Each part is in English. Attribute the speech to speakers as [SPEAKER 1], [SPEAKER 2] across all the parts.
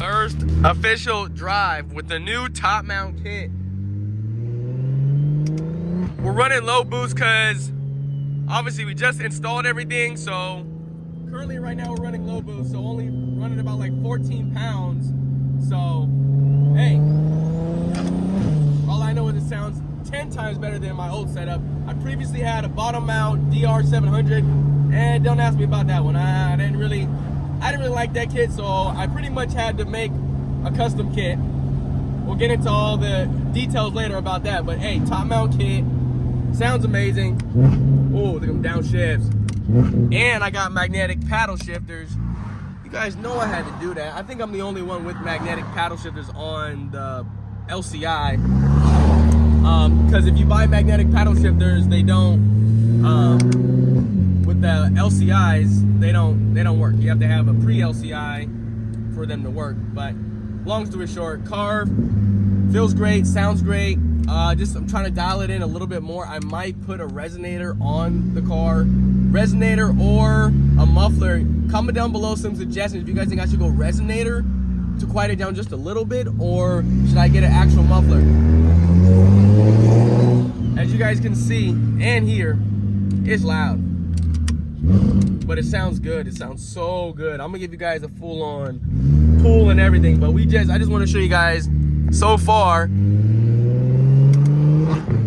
[SPEAKER 1] First official drive with the new top mount kit. We're running low boost because obviously we just installed everything, so currently right now we're running low boost, so only running about like 14 pounds. So, hey, all I know is it sounds 10 times better than my old setup. I previously had a bottom mount DR700, and don't ask me about that one. I didn't really like that kit, so I pretty much had to make a custom kit. We'll get into all the details later about that, but hey, top mount kit, sounds amazing. Oh, look at them downshifts. And I got magnetic paddle shifters. You guys know I had to do that. I think I'm the only one with magnetic paddle shifters on the LCI. Because if you buy magnetic paddle shifters, they don't, with the LCIs, they don't work. You have to have a pre-LCI for them to work. But long story short, car feels great, sounds great. I'm trying to dial it in a little bit more. I might put a resonator on the car. Resonator or a muffler. Comment down below some suggestions if you guys think I should go resonator to quiet it down just a little bit, or should I get an actual muffler? As you guys can see and hear, it's loud, but it sounds good. It sounds so good. I'm gonna give you guys a full-on pull and everything, but I just want to show you guys. So far,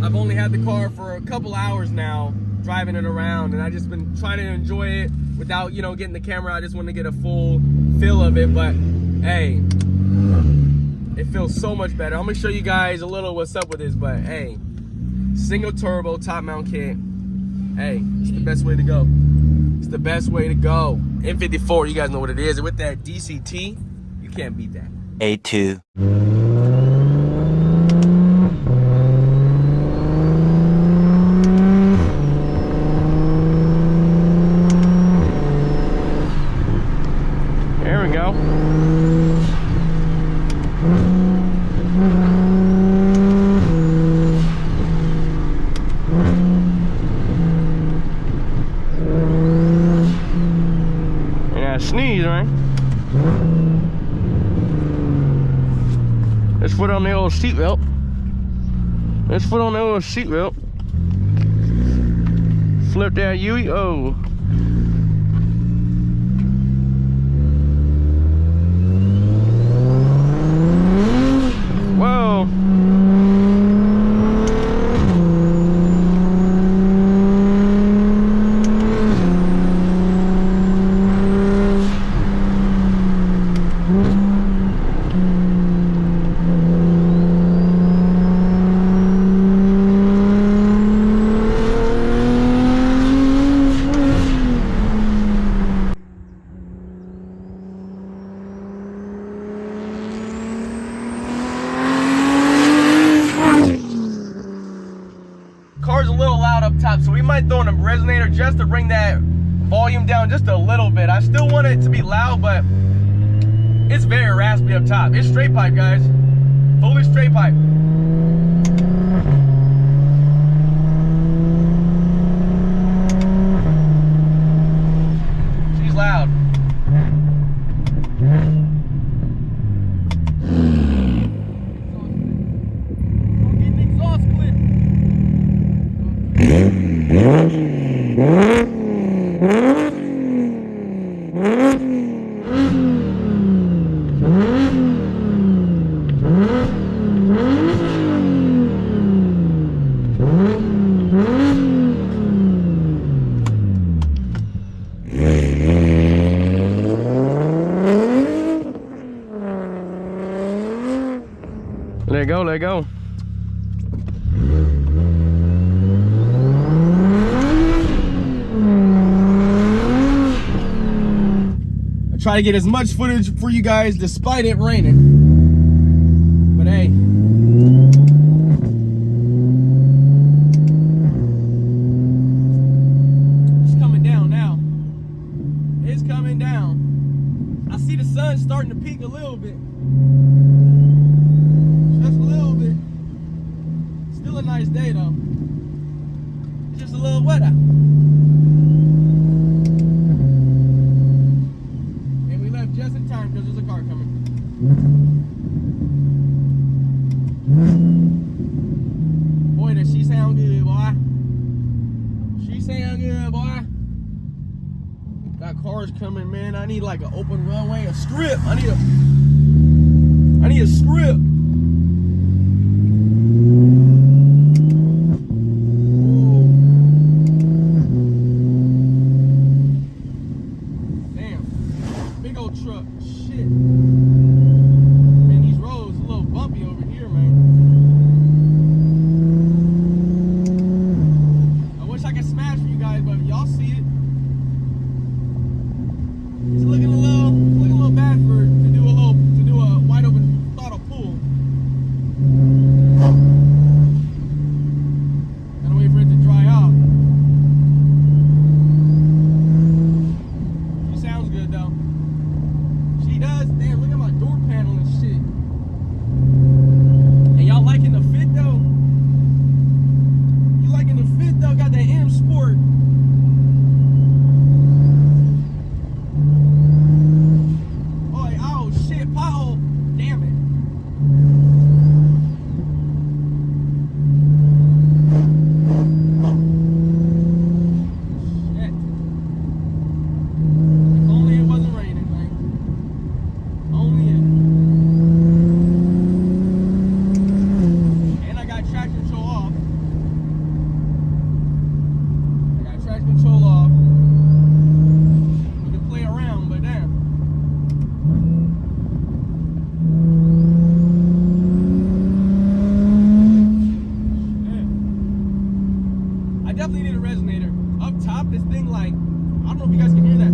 [SPEAKER 1] I've only had the car for a couple hours now, driving it around, and I've just been trying to enjoy it without, getting the camera. I just want to get a full feel of it, but hey, it feels so much better. I'm gonna show you guys a little what's up with this, but hey, single turbo top mount kit. Hey, it's the best way to go. It's the best way to go. N54, you guys know what it is. And with that DCT, you can't beat that.
[SPEAKER 2] A2.
[SPEAKER 1] There we go. And I sneeze, right? Let's put on the old seatbelt. Let's put on the old seatbelt. Flip that Yui. Oh. Whoa. Car's a little loud up top, so we might throw in a resonator just to bring that volume down just a little bit. I still want it to be loud, but it's very raspy up top. It's straight pipe, guys. Fully straight pipe. She's loud. Don't get an exhaust clip. Let go, let go. I try to get as much footage for you guys despite it raining. But hey. It's coming down now. It's coming down. I see the sun starting to peak a little bit. Just a little bit. Still a nice day though. It's just a little wet out. And we left just in time because there's a car coming. Boy, does she sound good, boy. She sound good, boy. Got cars coming, man. I need like an open runway, a strip. I need a strip. Ooh. Damn. Big old truck. Shit. Man, these roads a little bumpy over here, man. I wish I could smash for you guys, but y'all see it. It's looking a little bad to do a wide open throttle pull. Gotta wait for it to dry out. She sounds good though. She does. Damn, look at my door panel and shit. And y'all liking the fit though? You liking the fit though? Got that M Sport. Oh shit, pothole. Damn it. Shit. If only it wasn't raining, man. Only it. And I got traction control off. We can play around, but damn. I definitely need a resonator. Up top, this thing, like, I don't know if you guys can hear that.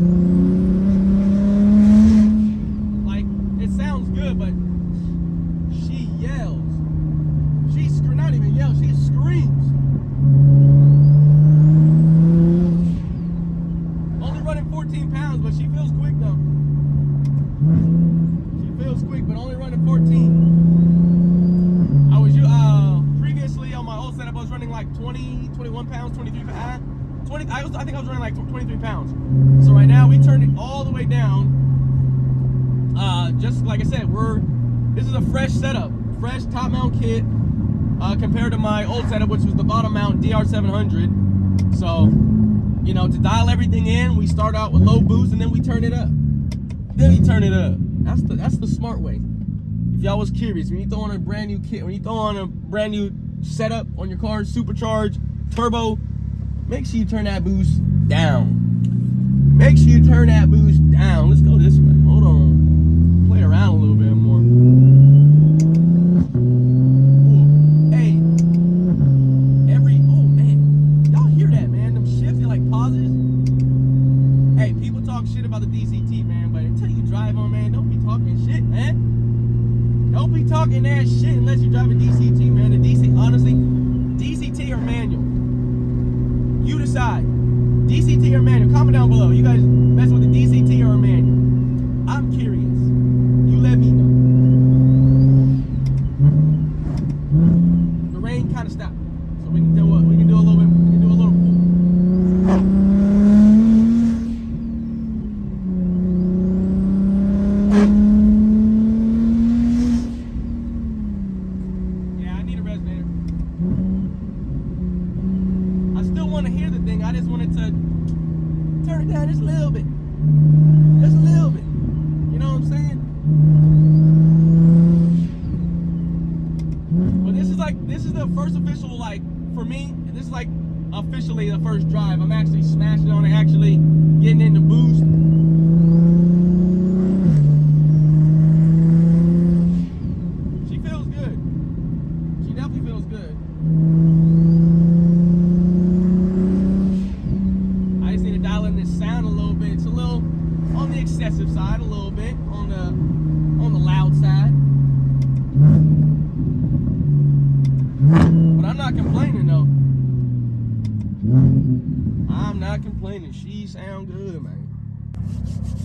[SPEAKER 1] Like, it sounds good, but she yells. Not even yells, she screams. Only running 14 pounds, but she feels quick though. She feels quick, but only running 14. I was previously on my old setup, I was running like 20, 21 pounds, 23 pounds. I think I was running like 23 pounds. So right now we turned it all the way down. Just like I said, this is a fresh setup, fresh top mount kit compared to my old setup, which was the bottom mount DR700. So, you know, to dial everything in, we start out with low boost and then we turn it up. That's the smart way. If y'all was curious, when you throw on a brand new kit, when you throw on a brand new setup on your car, supercharged, turbo, make sure you turn that boost down. Make sure you turn that boost down. Let's go this way. Hold on. Play around a little bit more. Ooh, hey. Oh man. Y'all hear that, man? Them shifts, you like pauses. Hey, people talk shit about the DCT, man, but until you drive on, man, don't be talking shit, man. Don't be talking that shit unless you drive a DCT, man. The DC, honestly, DCT or manual. You decide. DCT or manual. Comment down below. You guys mess with the DCT or a manual. I'm curious. You let me know. The rain kind of stopped, so we can do a little bit. We can do a little pool. Yeah, I need a resonator. I still want to hear the thing. I just wanted to turn it down just a little bit. Just a little bit. You know what I'm saying? But this is the first official, like, for me, this is like officially the first drive. I'm actually smashing on it, actually getting in the boost. She feels good. She definitely feels good. I just need to dial in this sound a little bit. It's a little on the excessive side, a little bit on the loud side. But I'm not complaining though. I'm not complaining. She sound good, man.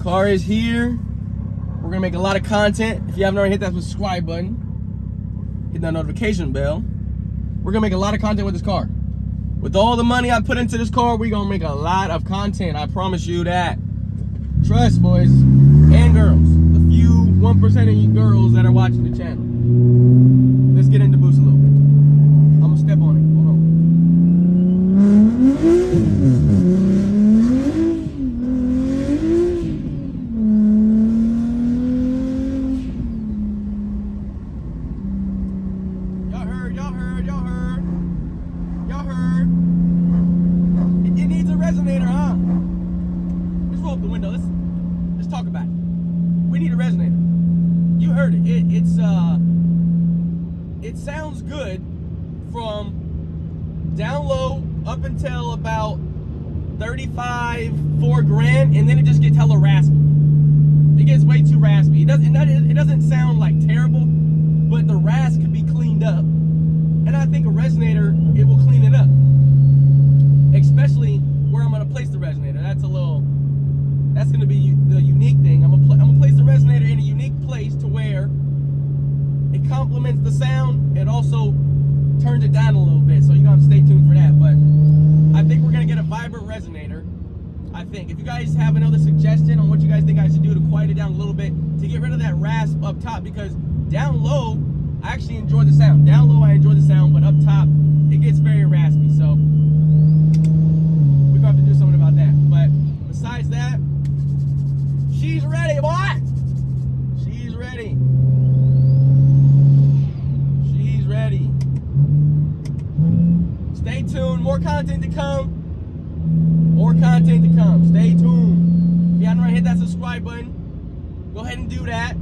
[SPEAKER 1] Car is here. We're gonna make a lot of content. If you haven't already hit that subscribe button, hit that notification bell. We're gonna make a lot of content with this car. With all the money I put into this car, we're gonna make a lot of content. I promise you that. Trust, boys and girls. The few 1% 1% of you girls that are watching the channel. Let's get into boost a little bit. I'm gonna step on it. Hold on. Y'all heard. It needs a resonator, huh? Let's roll up the window. Let's talk about it. We need a resonator. You heard it. It sounds good from down low up until about 35, $4,000, and then it just gets hella raspy. It gets way too raspy. It doesn't sound like terrible, but the rasp could be cleaned up. And I think a resonator, it will clean it up. Especially where I'm gonna place the resonator. That's gonna be the unique thing. I'm gonna place the resonator in a unique place to where it complements the sound. It also turns it down a little bit, so you're gonna have to stay tuned for that. But I think we're gonna get a vibrant resonator. I think. If you guys have another suggestion on what you guys think I should do to quiet it down a little bit, to get rid of that rasp up top, because down low, I actually enjoy the sound. Down low, I enjoy the sound, but up top, it gets very raspy. So we're gonna have to do something about that. But besides that, she's ready, boy. She's ready. She's ready. Stay tuned. More content to come. More content to come. Stay tuned. If you haven't already hit that subscribe button, go ahead and do that.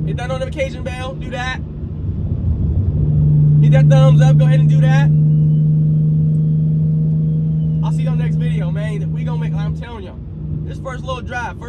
[SPEAKER 1] Hit that notification bell. Do that. Hit that thumbs up. Go ahead and do that. I'll see you on the next video, man. We gonna make. I'm telling y'all. This first little drive.